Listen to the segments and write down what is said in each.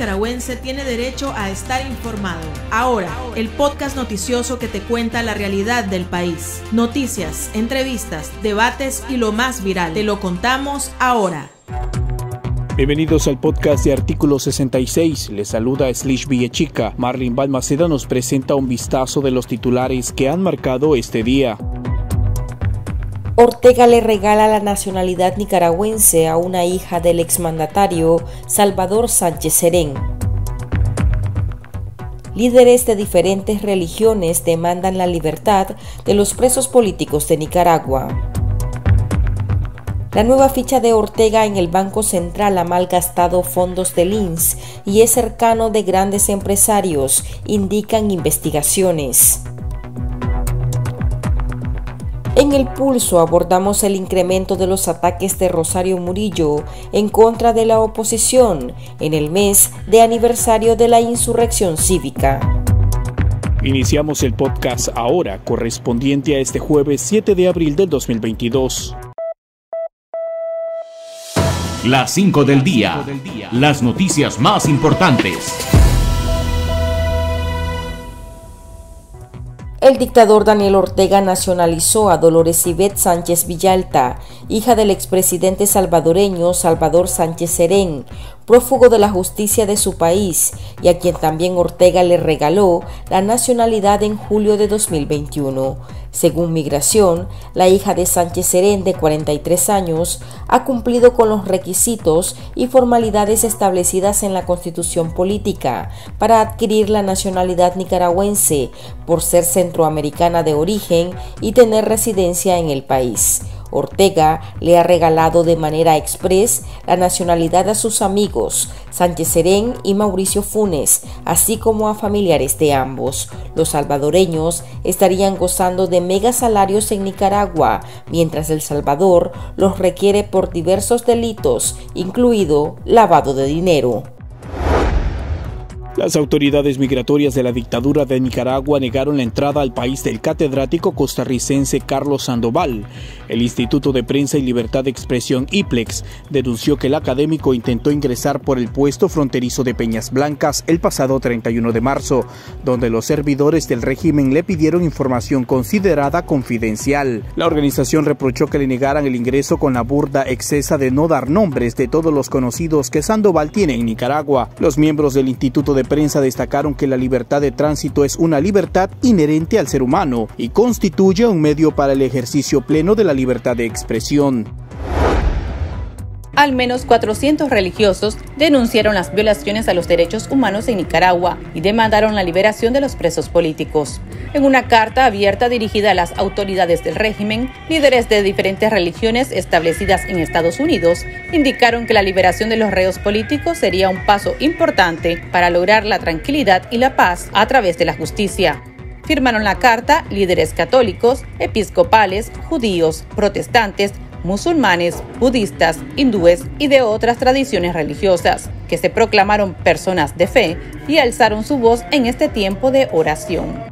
nicaragüense tiene derecho a estar informado. Ahora, el podcast noticioso que te cuenta la realidad del país. Noticias, entrevistas, debates y lo más viral. Te lo contamos ahora. Bienvenidos al podcast de Artículo 66. Les saluda Slish Villechica. Marlene Balmaceda nos presenta un vistazo de los titulares que han marcado este día. Ortega le regala la nacionalidad nicaragüense a una hija del exmandatario Salvador Sánchez Serén. Líderes de diferentes religiones demandan la libertad de los presos políticos de Nicaragua. La nueva ficha de Ortega en el Banco Central ha malgastado fondos del INS y es cercano de grandes empresarios, indican investigaciones. En El Pulso abordamos el incremento de los ataques de Rosario Murillo en contra de la oposición en el mes de aniversario de la insurrección cívica. Iniciamos el podcast ahora, correspondiente a este jueves 7 de abril del 2022. Las 5 del día. Las noticias más importantes. El dictador Daniel Ortega nacionalizó a Dolores Ivette Sánchez Villalta, hija del expresidente salvadoreño Salvador Sánchez Serén, prófugo de la justicia de su país, y a quien también Ortega le regaló la nacionalidad en julio de 2021. Según Migración, la hija de Sánchez Serén, de 43 años, ha cumplido con los requisitos y formalidades establecidas en la Constitución Política para adquirir la nacionalidad nicaragüense por ser centroamericana de origen y tener residencia en el país. Ortega le ha regalado de manera express la nacionalidad a sus amigos, Sánchez Serén y Mauricio Funes, así como a familiares de ambos. Los salvadoreños estarían gozando de megasalarios en Nicaragua, mientras El Salvador los requiere por diversos delitos, incluido lavado de dinero. Las autoridades migratorias de la dictadura de Nicaragua negaron la entrada al país del catedrático costarricense Carlos Sandoval. El Instituto de Prensa y Libertad de Expresión IPLEX denunció que el académico intentó ingresar por el puesto fronterizo de Peñas Blancas el pasado 31 de marzo, donde los servidores del régimen le pidieron información considerada confidencial. La organización reprochó que le negaran el ingreso con la burda excesa de no dar nombres de todos los conocidos que Sandoval tiene en Nicaragua. Los miembros del Instituto de Prensa destacaron que la libertad de tránsito es una libertad inherente al ser humano y constituye un medio para el ejercicio pleno de la libertad de expresión. Al menos 400 religiosos denunciaron las violaciones a los derechos humanos en Nicaragua y demandaron la liberación de los presos políticos. En una carta abierta dirigida a las autoridades del régimen, líderes de diferentes religiones establecidas en Estados Unidos indicaron que la liberación de los reos políticos sería un paso importante para lograr la tranquilidad y la paz a través de la justicia. Firmaron la carta líderes católicos, episcopales, judíos, protestantes, musulmanes, budistas, hindúes y de otras tradiciones religiosas, que se proclamaron personas de fe y alzaron su voz en este tiempo de oración.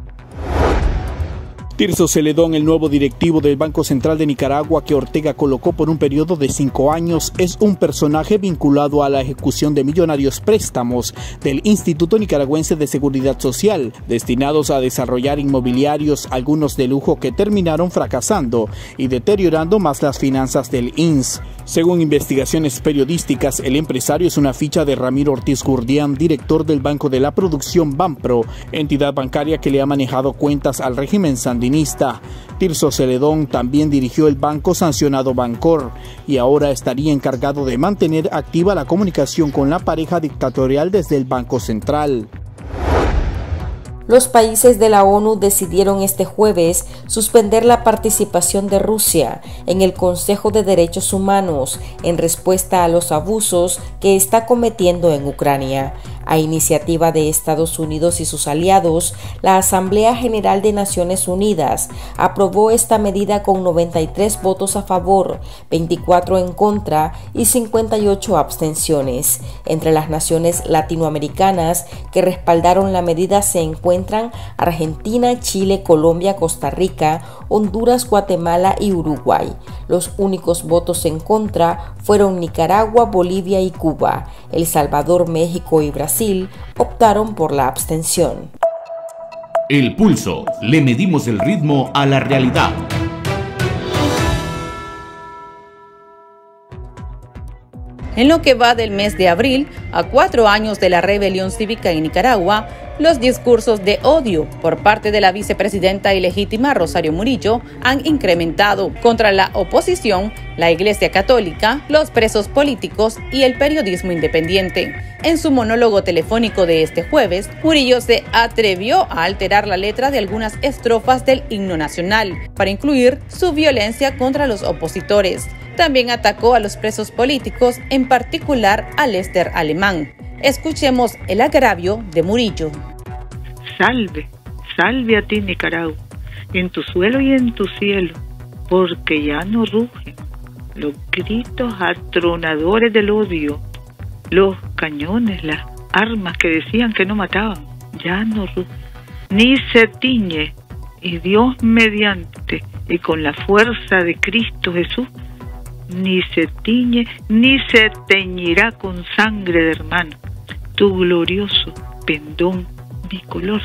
Tirso Celedón, el nuevo directivo del Banco Central de Nicaragua que Ortega colocó por un periodo de 5 años, es un personaje vinculado a la ejecución de millonarios préstamos del Instituto Nicaragüense de Seguridad Social, destinados a desarrollar inmobiliarios, algunos de lujo, que terminaron fracasando y deteriorando más las finanzas del INS. Según investigaciones periodísticas, el empresario es una ficha de Ramiro Ortiz Gurdián, director del Banco de la Producción Banpro, entidad bancaria que le ha manejado cuentas al régimen sandinista. Tirso Celedón también dirigió el banco sancionado Bancor y ahora estaría encargado de mantener activa la comunicación con la pareja dictatorial desde el Banco Central. Los países de la ONU decidieron este jueves suspender la participación de Rusia en el Consejo de Derechos Humanos en respuesta a los abusos que está cometiendo en Ucrania. A iniciativa de Estados Unidos y sus aliados, la Asamblea General de Naciones Unidas aprobó esta medida con 93 votos a favor, 24 en contra y 58 abstenciones. Entre las naciones latinoamericanas que respaldaron la medida se encuentran Argentina, Chile, Colombia, Costa Rica, Honduras, Guatemala y Uruguay. Los únicos votos en contra fueron Nicaragua, Bolivia y Cuba. El Salvador, México y Brasil optaron por la abstención. El Pulso. Le medimos el ritmo a la realidad. En lo que va del mes de abril, a 4 años de la rebelión cívica en Nicaragua, los discursos de odio por parte de la vicepresidenta ilegítima Rosario Murillo han incrementado contra la oposición, la Iglesia Católica, los presos políticos y el periodismo independiente. En su monólogo telefónico de este jueves, Murillo se atrevió a alterar la letra de algunas estrofas del himno nacional para incluir su violencia contra los opositores. También atacó a los presos políticos, en particular a Lester Alemán. Escuchemos el agravio de Murillo. Salve, salve a ti Nicaragua, en tu suelo y en tu cielo, porque ya no rugen los gritos atronadores del odio, los cañones, las armas que decían que no mataban, ya no rugen, ni se tiñe, y Dios mediante, y con la fuerza de Cristo Jesús, ni se tiñe, ni se teñirá con sangre de hermano, tu glorioso pendón bicolor.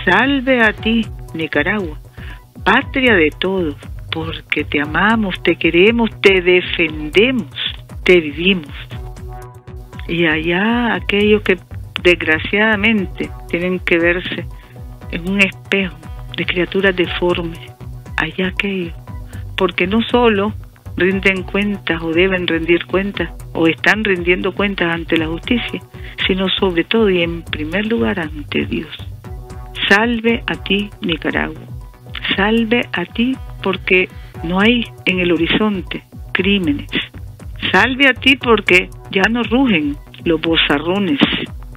Salve a ti, Nicaragua, patria de todos, porque te amamos, te queremos, te defendemos, te vivimos. Y allá aquellos que desgraciadamente tienen que verse en un espejo de criaturas deformes, allá aquellos, porque no solo rinden cuentas o deben rendir cuentas o están rindiendo cuentas ante la justicia, sino sobre todo y en primer lugar ante Dios. Salve a ti, Nicaragua. Salve a ti porque no hay en el horizonte crímenes. Salve a ti porque ya no rugen los bozarrones,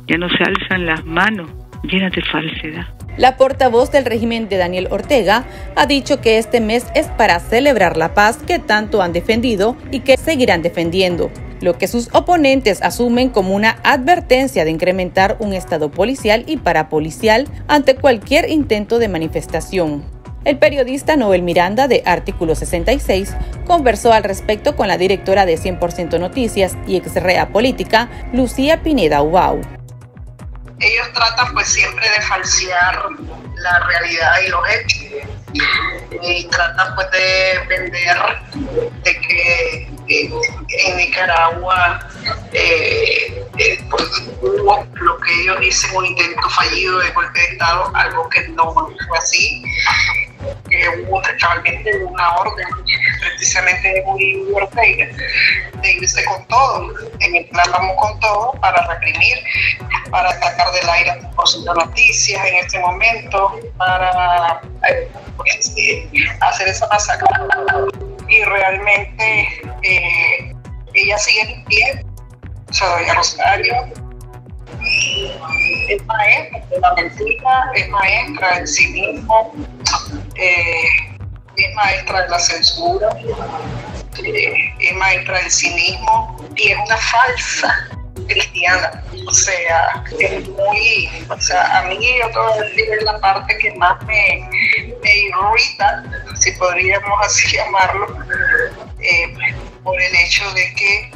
ya no se alzan las manos llenas de falsedad. La portavoz del régimen de Daniel Ortega ha dicho que este mes es para celebrar la paz que tanto han defendido y que seguirán defendiendo, lo que sus oponentes asumen como una advertencia de incrementar un estado policial y parapolicial ante cualquier intento de manifestación. El periodista Noel Miranda, de Artículo 66, conversó al respecto con la directora de 100% Noticias y ex-rea política, Lucía Pineda Ubao. Ellos tratan pues siempre de falsear la realidad y los hechos y tratan pues de vender de que en Nicaragua pues, hubo lo que ellos dicen un intento fallido de golpe de Estado, algo que no fue así, que hubo realmente una orden precisamente de Murillo y Ortega de irse con todo, en el plan vamos con todo para reprimir, para sacar del aire a noticias en este momento, para hacer esa masacre. Y realmente ella sigue en pie, o sea, doña Rosario es maestra de la mentira, es maestra del cinismo, es maestra de la censura, es maestra del cinismo y es una falsa cristiana. O sea, es muy, o sea, a mí yo te voy a decir es la parte que más me irrita, si podríamos así llamarlo, por el hecho de que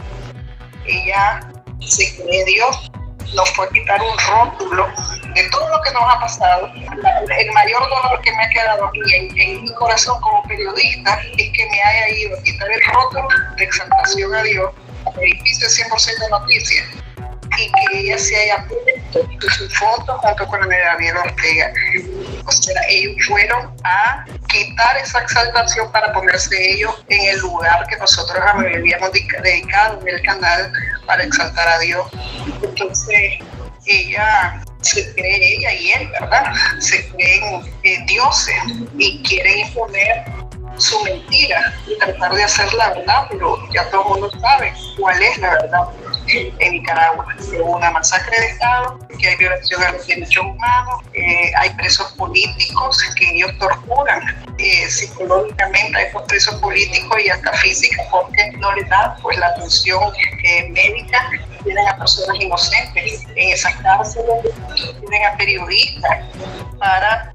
ella se cree Dios. Nos fue quitar un rótulo de todo lo que nos ha pasado. El mayor dolor que me ha quedado aquí en mi corazón como periodista es que me haya ido a quitar el rótulo de exaltación a Dios, el edificio de 100% Noticias, y que ella se haya puesto su foto junto con la de Daniel Ortega. O sea, ellos fueron a quitar esa exaltación para ponerse ellos en el lugar que nosotros habíamos dedicado en el canal para exaltar a Dios. Entonces, ella se cree, ella y él, ¿verdad? Se creen dioses y quieren imponer su mentira y tratar de hacer la verdad, pero ya todo el mundo sabe cuál es la verdad. En Nicaragua hubo una masacre de Estado, que hay violación a los derechos humanos, hay presos políticos que ellos torturan psicológicamente a estos presos políticos y hasta físicos porque no les dan pues la atención médica. Tienen a personas inocentes en esas cárceles, tienen a periodistas para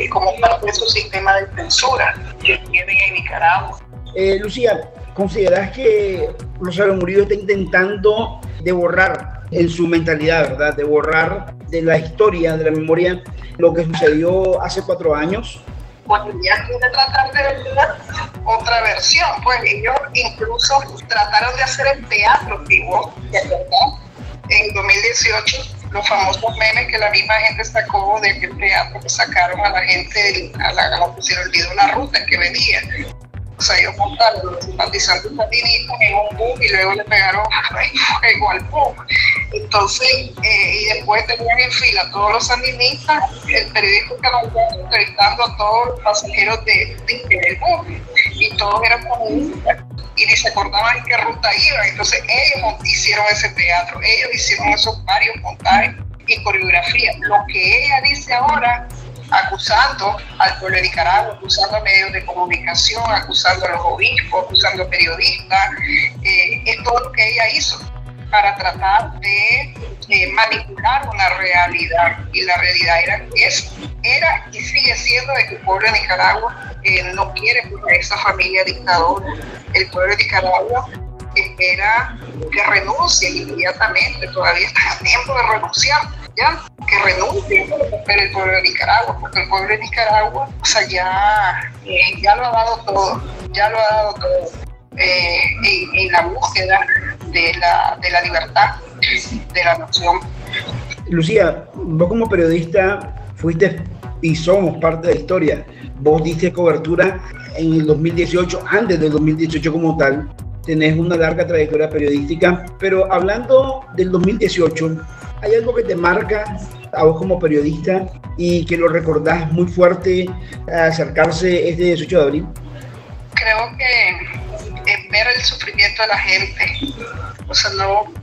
como parte de su sistema de censura que tienen en Nicaragua. Lucía, ¿consideras que Rosario Murillo está intentando de borrar en su mentalidad, ¿verdad? De borrar de la historia, de la memoria, lo que sucedió hace 4 años? Pues ya quiere tratar de ver otra versión. Pues ellos incluso trataron de hacer el teatro vivo, ¿verdad? En 2018, los famosos memes que la misma gente sacó del teatro que sacaron a la gente, a la que se le olvidó la ruta en que venía. O sea, ellos montaron los simpatizantes sandinistas en un bus y luego le pegaron fuego al bus. Entonces, y después tenían en fila todos los sandinistas, el periódico que nos estaba entrevistando a todos los pasajeros del bus, y todos eran comunistas, y ni se acordaban en qué ruta iban. Entonces, ellos hicieron ese teatro, ellos hicieron esos varios montajes y coreografías. Lo que ella dice ahora, acusando al pueblo de Nicaragua, acusando a medios de comunicación, acusando a los obispos, acusando a periodistas, es todo lo que ella hizo para tratar de manipular una realidad. Y la realidad era y sigue siendo de que el pueblo de Nicaragua no quiere a esa familia dictadora. El pueblo de Nicaragua espera que renuncien inmediatamente, todavía está a tiempo de renunciar, ya, que renuncien el pueblo de Nicaragua, porque el pueblo de Nicaragua, o sea, ya lo ha dado todo, en la búsqueda de la libertad de la nación. Lucía, vos como periodista fuiste y somos parte de la historia. Vos diste cobertura en el 2018, antes del 2018 como tal. Tenés una larga trayectoria periodística, pero hablando del 2018, ¿hay algo que te marca a vos como periodista y que lo recordás muy fuerte al acercarse este 18 de abril? Creo que ver el sufrimiento de la gente. O sea,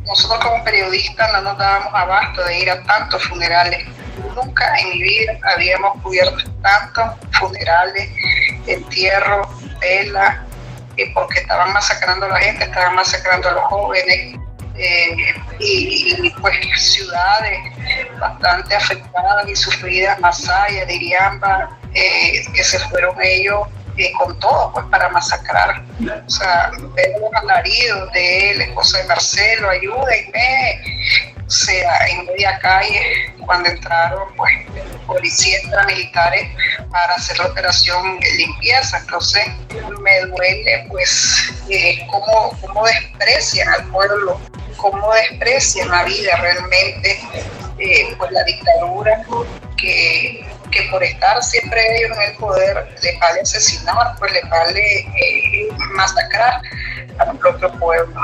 nosotros como periodistas no nos dábamos abasto de ir a tantos funerales. Nunca en mi vida habíamos cubierto tantos funerales, entierros, velas, porque estaban masacrando a la gente, estaban masacrando a los jóvenes, y pues ciudades bastante afectadas y sufridas, Masaya, Diriamba, que se fueron ellos con todo pues para masacrar. O sea, ver los alaridos de la esposa de Marcelo, ayúdenme, o sea, en media calle, cuando entraron pues policías militares para hacer la operación de limpieza. Entonces me duele pues cómo desprecian al pueblo, cómo desprecian la vida realmente, pues la dictadura que por estar siempre ellos en el poder les vale asesinar, pues les vale masacrar al propio pueblo.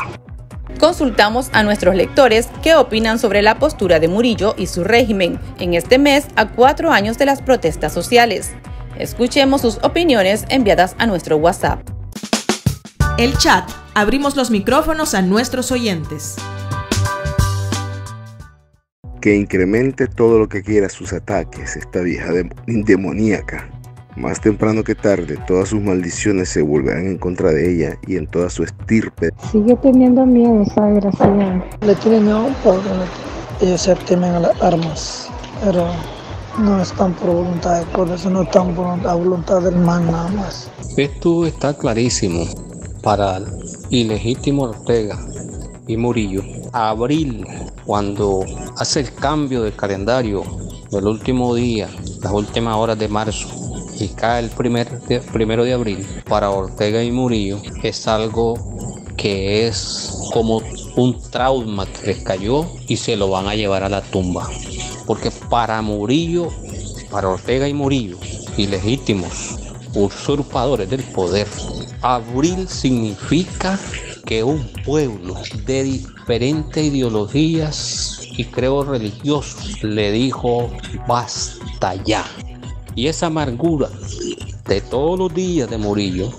Consultamos a nuestros lectores qué opinan sobre la postura de Murillo y su régimen en este mes a 4 años de las protestas sociales. Escuchemos sus opiniones enviadas a nuestro WhatsApp. El chat. Abrimos los micrófonos a nuestros oyentes. Que incremente todo lo que quiera sus ataques, esta vieja demoníaca. Más temprano que tarde, todas sus maldiciones se volverán en contra de ella y en toda su estirpe. Sigue teniendo miedo esa desgraciada. Le tiene miedo porque ellos se temen a las armas, pero no están por voluntad del pueblo, no están por la voluntad del mal nada más. Esto está clarísimo para el ilegítimo Ortega y Murillo. Abril, cuando hace el cambio del calendario del último día, las últimas horas de marzo, y cae el primero de abril, para Ortega y Murillo es algo que es como un trauma que les cayó y se lo van a llevar a la tumba. Porque para Murillo, para Ortega y Murillo, ilegítimos usurpadores del poder, abril significa que un pueblo de diferentes ideologías y credos religiosos le dijo basta ya. Y esa amargura de todos los días de Murillo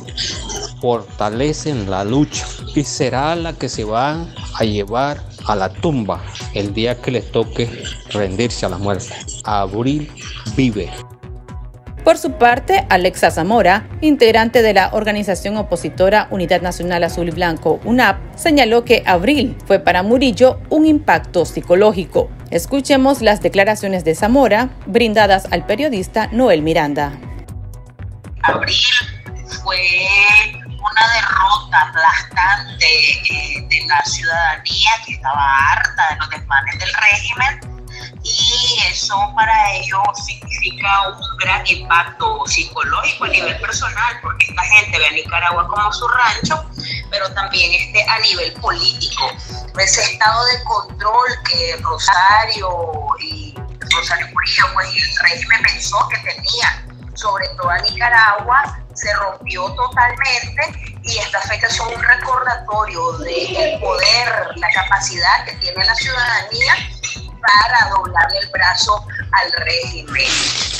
fortalecen la lucha y será la que se van a llevar a la tumba el día que les toque rendirse a la muerte. Abril vive. Por su parte, Alexa Zamora, integrante de la organización opositora Unidad Nacional Azul y Blanco, UNAP, señaló que abril fue para Murillo un impacto psicológico. Escuchemos las declaraciones de Zamora brindadas al periodista Noel Miranda. Abril fue una derrota aplastante de la ciudadanía que estaba harta de los desmanes del régimen, y eso para ellos significa un gran impacto psicológico a nivel personal, porque esta gente ve a Nicaragua como su rancho, pero también a nivel político. Ese estado de control que Rosario Murillo, pues, y el régimen pensó que tenía sobre toda Nicaragua, se rompió totalmente, y estas fechas son un recordatorio del poder, la capacidad que tiene la ciudadanía para doblarle el brazo al régimen.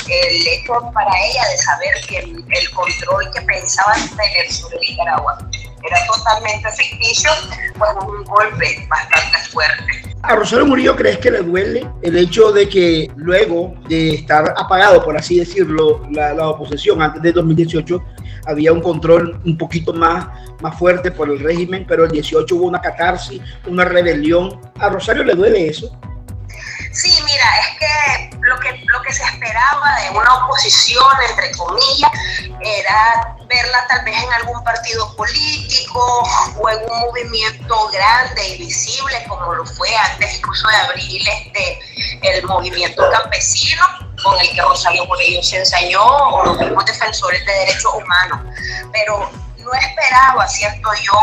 El hecho para ella de saber que el control que pensaban tener sobre Nicaragua era totalmente ficticio, fue un golpe bastante fuerte. ¿A Rosario Murillo crees que le duele el hecho de que luego de estar apagado, por así decirlo, la oposición antes de 2018, había un control un poquito más fuerte por el régimen, pero el 18 hubo una catarsis, una rebelión? ¿A Rosario le duele eso? Sí, mira, es que lo que se esperaba de una oposición, entre comillas, era verla tal vez en algún partido político o en un movimiento grande y visible, como lo fue antes incluso de Abril, el movimiento campesino, con el que Rosario Murillo se ensañó, o los mismos defensores de derechos humanos. Pero no esperaba, siento yo,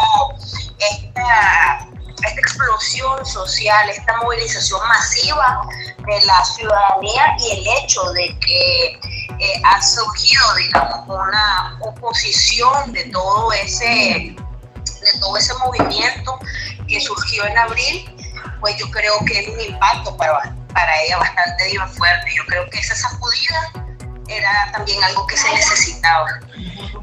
esta explosión social, esta movilización masiva de la ciudadanía, y el hecho de que ha surgido, digamos, una oposición de todo ese movimiento que surgió en abril, pues yo creo que es un impacto para ella bastante fuerte. Yo creo que esa sacudida era también algo que se necesitaba.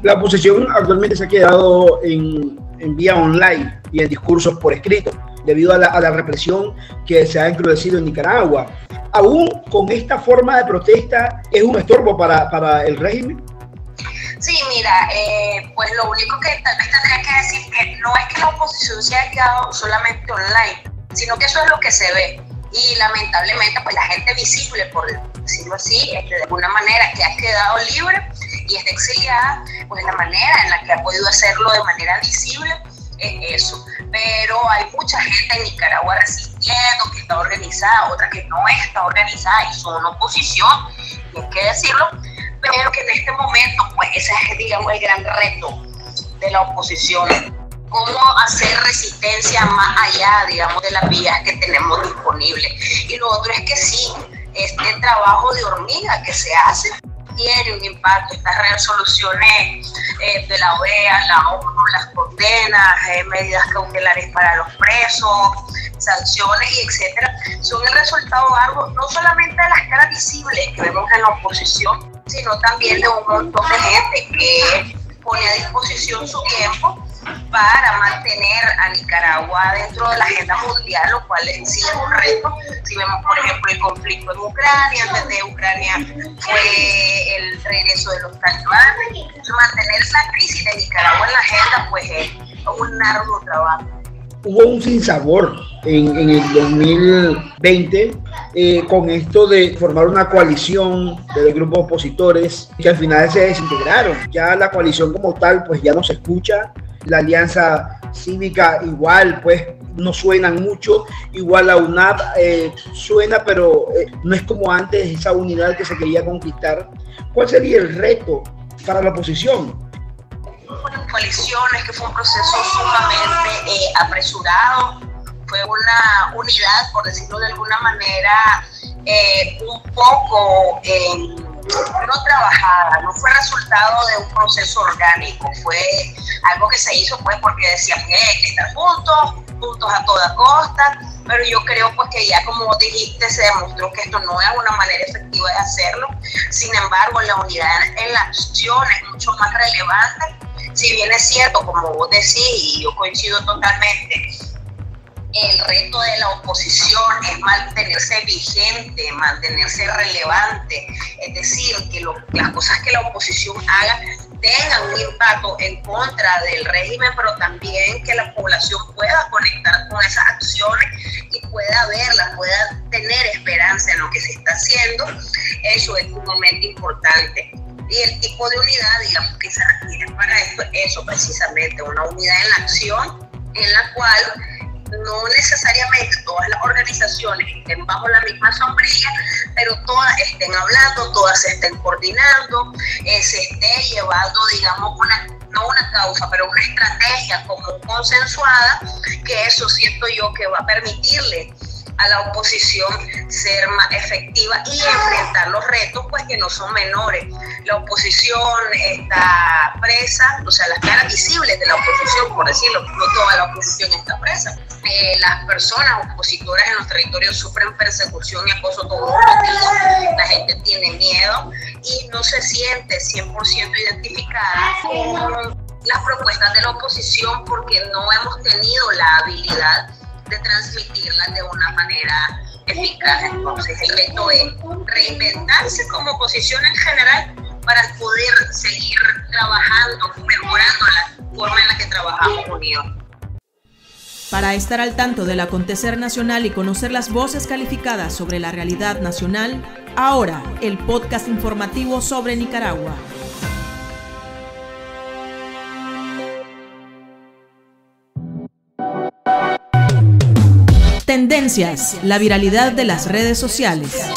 La oposición actualmente se ha quedado en vía online y en discursos por escrito, debido a la represión que se ha encrudecido en Nicaragua. ¿Aún con esta forma de protesta es un estorbo para el régimen? Sí, mira, pues lo único que tal vez tendría que decir que no es que la oposición se haya quedado solamente online, sino que eso es lo que se ve. Y lamentablemente, pues la gente visible, por decirlo así, de alguna manera, que ha quedado libre y está exiliada, pues la manera en la que ha podido hacerlo de manera visible es eso. Pero hay mucha gente en Nicaragua resistiendo, que está organizada, otra que no está organizada y son oposición, y hay que decirlo, pero que en este momento, pues ese es, digamos, el gran reto de la oposición. Cómo hacer resistencia más allá, digamos, de las vías que tenemos disponibles. Y lo otro es que sí, este trabajo de hormiga que se hace tiene un impacto. Estas resoluciones de la OEA, la ONU, las condenas, medidas cautelares para los presos, sanciones y etcétera, son el resultado algo no solamente de las caras visibles que vemos en la oposición, sino también de un montón de gente que pone a disposición su tiempo para mantener a Nicaragua dentro de la agenda mundial, lo cual en sí es un reto. Si vemos, por ejemplo, el conflicto en Ucrania, antes de Ucrania fue el regreso de los talibanes, mantener esa crisis de Nicaragua en la agenda, pues es un arduo trabajo. Hubo un sinsabor en el 2020 con esto de formar una coalición de los grupos opositores que al final se desintegraron. Ya la coalición como tal pues ya no se escucha. La Alianza Cívica igual pues no suenan mucho, igual la UNAP suena, pero no es como antes esa unidad que se quería conquistar. ¿Cuál sería el reto para la oposición? Coaliciones, que fue un proceso sumamente apresurado, fue una unidad, por decirlo de alguna manera, un poco no trabajada, no fue resultado de un proceso orgánico, fue algo que se hizo pues porque decían que hay que estar juntos a toda costa, pero yo creo pues que ya, como dijiste, se demostró que esto no es una manera efectiva de hacerlo. Sin embargo, la unidad en la acción es mucho más relevante. Si bien es cierto, como vos decís, y yo coincido totalmente, el reto de la oposición es mantenerse vigente, mantenerse relevante, es decir, que las cosas que la oposición haga tengan un impacto en contra del régimen, pero también que la población pueda conectar con esas acciones y pueda verlas, pueda tener Y el tipo de unidad, digamos, que se requiere para esto, eso precisamente, una unidad en la acción, en la cual no necesariamente todas las organizaciones estén bajo la misma sombrilla, pero todas estén hablando, todas se estén coordinando, se esté llevando, digamos, no una causa, pero una estrategia como consensuada, que eso siento yo que va a permitirle a la oposición ser más efectiva y enfrentar los retos, pues, que no son menores. La oposición está presa, o sea, las caras visibles de la oposición, por decirlo, no toda la oposición está presa. Las personas opositoras en los territorios sufren persecución y acoso todos los días. La gente tiene miedo y no se siente 100% identificada con las propuestas de la oposición, porque no hemos tenido la habilidad de transmitirlas de una manera eficaz. Entonces el reto es reinventarse como oposición en general para poder seguir trabajando, mejorando la forma en la que trabajamos unidos. Para estar al tanto del acontecer nacional y conocer las voces calificadas sobre la realidad nacional, ahora el podcast informativo sobre Nicaragua. Tendencias, la viralidad de las redes sociales.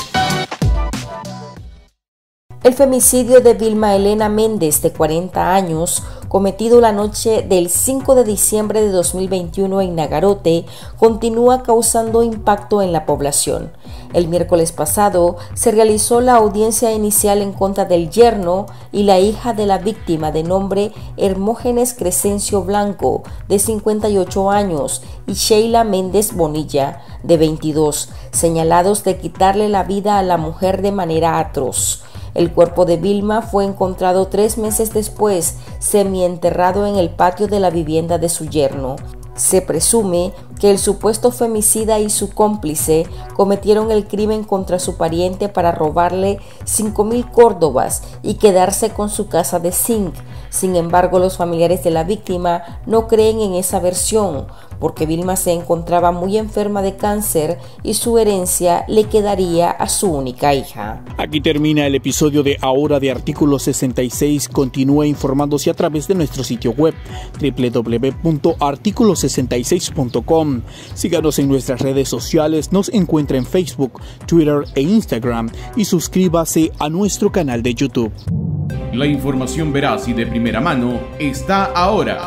El femicidio de Vilma Elena Méndez, de 40 años, cometido la noche del 5 de diciembre de 2021 en Nagarote, continúa causando impacto en la población. El miércoles pasado se realizó la audiencia inicial en contra del yerno y la hija de la víctima, de nombre Hermógenes Crescencio Blanco, de 58 años, y Sheila Méndez Bonilla, de 22, señalados de quitarle la vida a la mujer de manera atroz. El cuerpo de Vilma fue encontrado 3 meses después, semienterrado en el patio de la vivienda de su yerno. Se presume que el supuesto femicida y su cómplice cometieron el crimen contra su pariente para robarle 5,000 córdobas y quedarse con su casa de zinc. Sin embargo, los familiares de la víctima no creen en esa versión, porque Vilma se encontraba muy enferma de cáncer y su herencia le quedaría a su única hija. Aquí termina el episodio de Ahora de Artículo 66. Continúe informándose a través de nuestro sitio web www.articulo66.com. Síganos en nuestras redes sociales, nos encuentra en Facebook, Twitter e Instagram y suscríbase a nuestro canal de YouTube. La información veraz y de primera mano está ahora.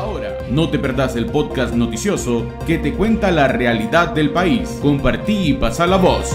No te perdás el podcast noticioso que te cuenta la realidad del país. Compartí y pasa la voz.